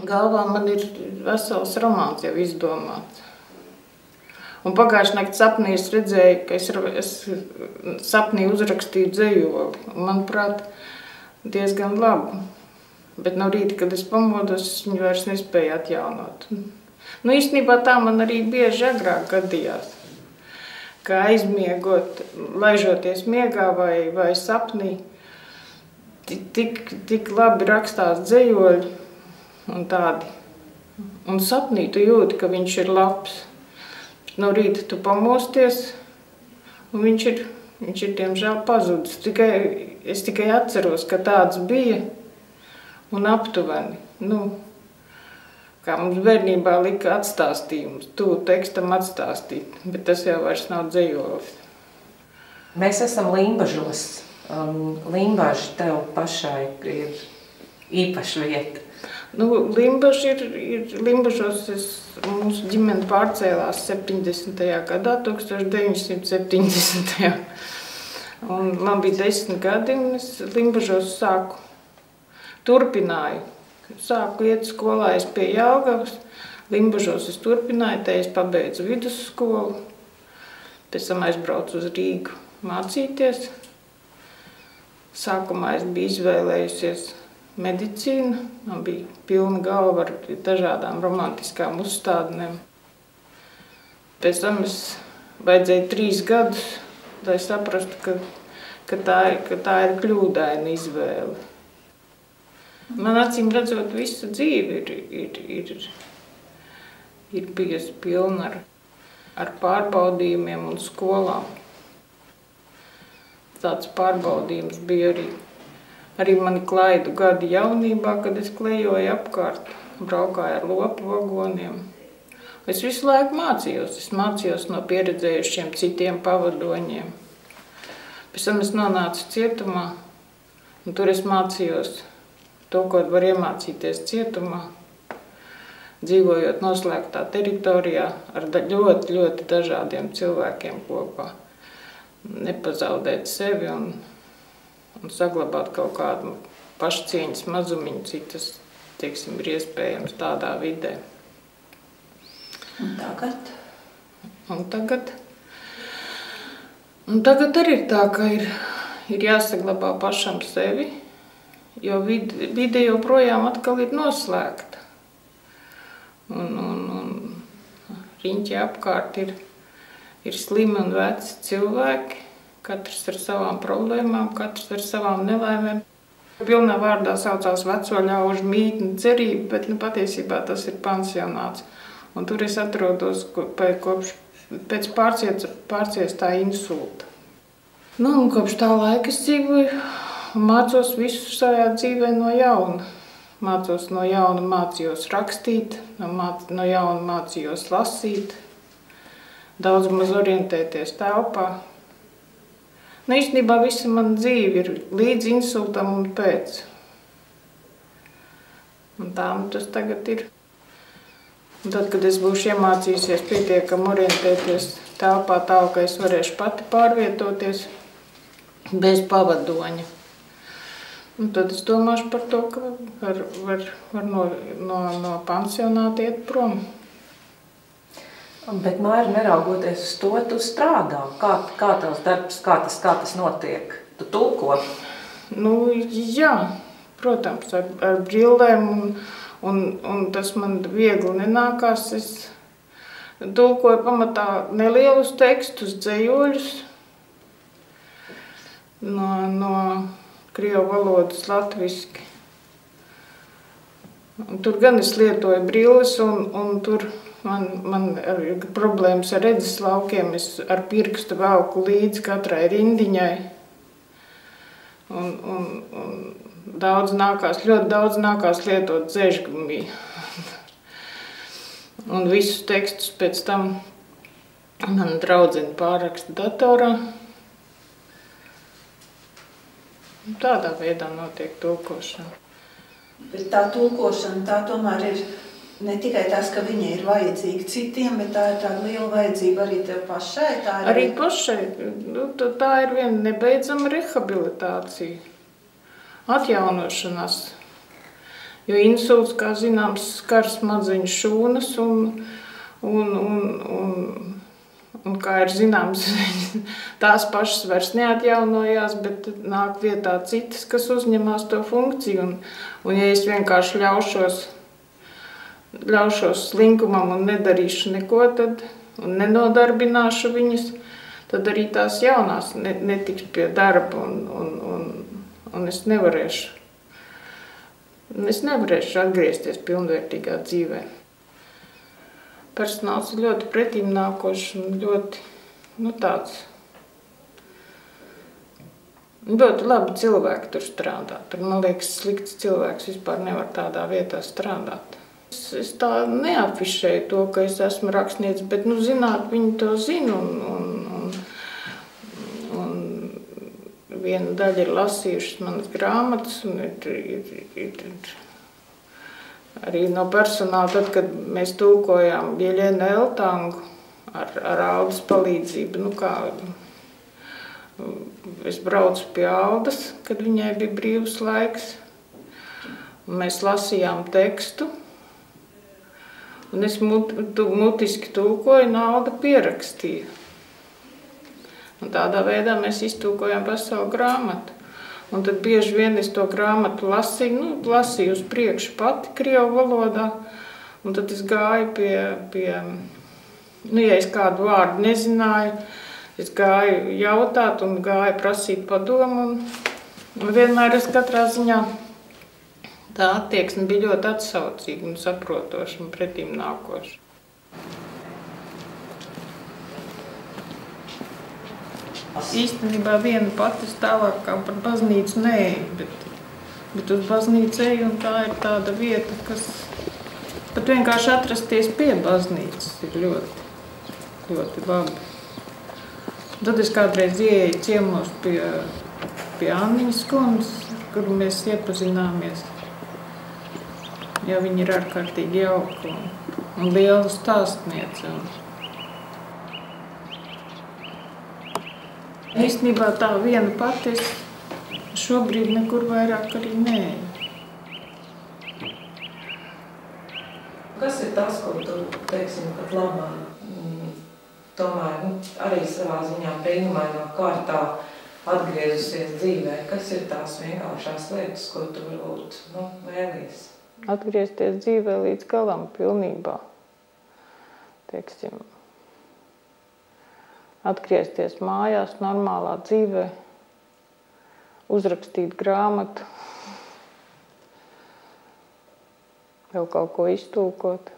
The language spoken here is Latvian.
Galvā man ir vesels romāns jau izdomāts. Un pagājušajā naktī sapnī es redzēju, ka es sapnī uzrakstīju dzejoli. Manuprāt, diezgan labi. Bet no rīta, kad es pamodos, es viņu vairs nespēju atjaunot. Nu, īstenībā tā man arī bieži agrāk gadījās. Kā aizmiegot, laižoties miegā vai sapnī, tik labi rakstās dzejoļi un tādi. Un sapnī tu jūti, ka viņš ir labs. No rīta tu pamosties, un viņš ir diemžēl pazudis. Es tikai atceros, ka tāds bija un aptuveni. Nu, kā mums bērnībā lika atstāstījums, tu tekstam atstāstīt, bet tas jau vairs nav dzejolis. Mēs esam Limbažos. Limbaži tev pašai ir īpaša vieta. Nu, Limbažos mūsu ģimene pārcēlās 70. gadā, 1970. Un man bija 10 gadi, un es Limbažos turpināju. Sāku iet skolā, es pie Jelgavas, Limbažos es turpināju, te es pabeidzu vidusskolu, pēc tam aizbraucu uz Rīgu mācīties. Sākumā es biju izvēlējusies medicīnu, man bija pilna galva ar dažādām romantiskām uzstādnēm. Pēc tam es vajadzēja 3 gadus, lai saprastu, ka tā ir kļūdaina izvēle. Man acīm redzot, visa dzīve ir bijusi pilna ar pārbaudījumiem un skolām. Tāds pārbaudījums bija arī mani klaidu gadi jaunībā, kad es klejoju apkārt, braukāju ar lopu vagoniem. Es visu laiku mācījos no pieredzējušiem citiem pavadoņiem. Pēc tam es nonācu cietumā, un tur es mācījos to, ko var iemācīties cietumā, dzīvojot noslēgtā teritorijā ar ļoti, ļoti dažādiem cilvēkiem kopā. Nepazaudēt sevi un saglabāt kaut kādu pašcieņas mazumiņu, cik tas, teiksim, ir iespējams tādā vidē. Un tagad? Un tagad arī ir tā, ka ir jāsaglabā pašam sevi, jo vide joprojām atkal ir noslēgta. Un riņķi apkārt ir slimi un veci cilvēki, katrs ar savām problēmām, katrs ar savām nelaimēm. Pilnā vārdā saucās Veco ļaužu mītne cerība, bet patiesībā tas ir pansionāts. Un tur es atrodos pēc pārciestā insulta. Nu, un kopš tā laika es dzīvoju un mācos visu savā dzīvē no jauna. Mācos no jauna, mācījos rakstīt, no jauna mācījos lasīt. Daudz maz orientēties telpā. Nu, īstenībā visa mana dzīve ir līdz insultam un pēc. Un tā tas tagad ir. Un tad, kad es būšu iemācījusies pietiekami orientēties telpā tā, ka es varēšu pati pārvietoties bez pavadoņa. Un tad es domāšu par to, ka var no pansionāta iet prom. Bet, Maira, neraugoties uz to, tu strādā. Kā tavs darbs, kā tas notiek? Tu tulko? Nu, jā, protams, ar brillēm, un tas man viegli nenākās. Es tulkoju pamatā nelielus tekstus, dzejoļus no krievu valodas latviski. Un tur gan es lietoju brilles, un tur man ir problēmas ar redzes laukiem. Es ar pirkstu velku līdz katrai rindiņai. Un ļoti daudz nākās lietot dzežgumiju. Un visus tekstus pēc tam man draudzene pārraksta datorā. Tādā veidā notiek tulkošana. Bet tā tulkošana, tā tomēr ir ne tikai tas, ka viņa ir vajadzīga citiem, bet tā ir tāda liela vajadzība arī tev pašai. Arī pašai. Tā ir viena nebeidzama rehabilitācija, atjaunošanās. Jo insults, kā zināms, skar smadzeņu šūnas un kā ir zināms, tās pašas vairs neatjaunojās, bet nāk vietā citas, kas uzņemās to funkciju. Un ja es vienkārši ļaušos slinkumam un nedarīšu neko, tad un nenodarbināšu viņus, tad arī tās jaunās netiks pie darba un es nevarēšu atgriezties pilnvērtīgā dzīvē. Personāls ir ļoti pretimnākošs un ļoti labi cilvēki tur strādā. Tur, man liekas, slikts cilvēks vispār nevar tādā vietā strādāt. Es tā neafišēju to, ka es esmu rakstniece, bet, zināt, viņi to zina un viena daļa ir lasījušas manas grāmatas un ir arī no personāla, tad, kad mēs tulkojām Jeļenu Eltangu ar Aldas palīdzību, es braucu pie Aldas, kad viņai bija brīvs laiks, un mēs lasījām tekstu, un es mutiski tulkoju, un Alda pierakstīja. Un tādā veidā mēs iztulkojām veselu grāmatu. Un tad bieži vien es to grāmatu lasīju uz priekšu pati krievu valodā, un tad es gāju pie ja es kādu vārdu nezināju, es gāju jautāt un gāju prasīt padomu, un vienmēr es katrā ziņā tā attieksme bija ļoti atsaucīga un saprotoša un pretimnākoša. Īstenībā viena pati tālāk kā par baznīcu neeju, bet uz baznīcu eju, un tā ir tāda vieta, kas pat vienkārši atrasties pie baznīcas ir ļoti, ļoti labi. Tad es kādreiz ieeju ciemos pie Anniņas kundzes, kuru mēs iepazināmies. Ja viņa ir ārkārtīgi jauka un liela stāstniece. Īstenībā tā viena pati es šobrīd nekur vairāk arī neeju. Kas ir tas, ko tu, teiksim, pat labāk, tomēr arī savā ziņā brīnumainā kārtā atgriezusies dzīvē? Kas ir tās vienkāršās lietas, ko tu varbūt vēlies? Atgriezties dzīvē līdz galam pilnībā, teiksim. Atgriezties mājās, normālā dzīvē, uzrakstīt grāmatu, vēl kaut ko iztulkot.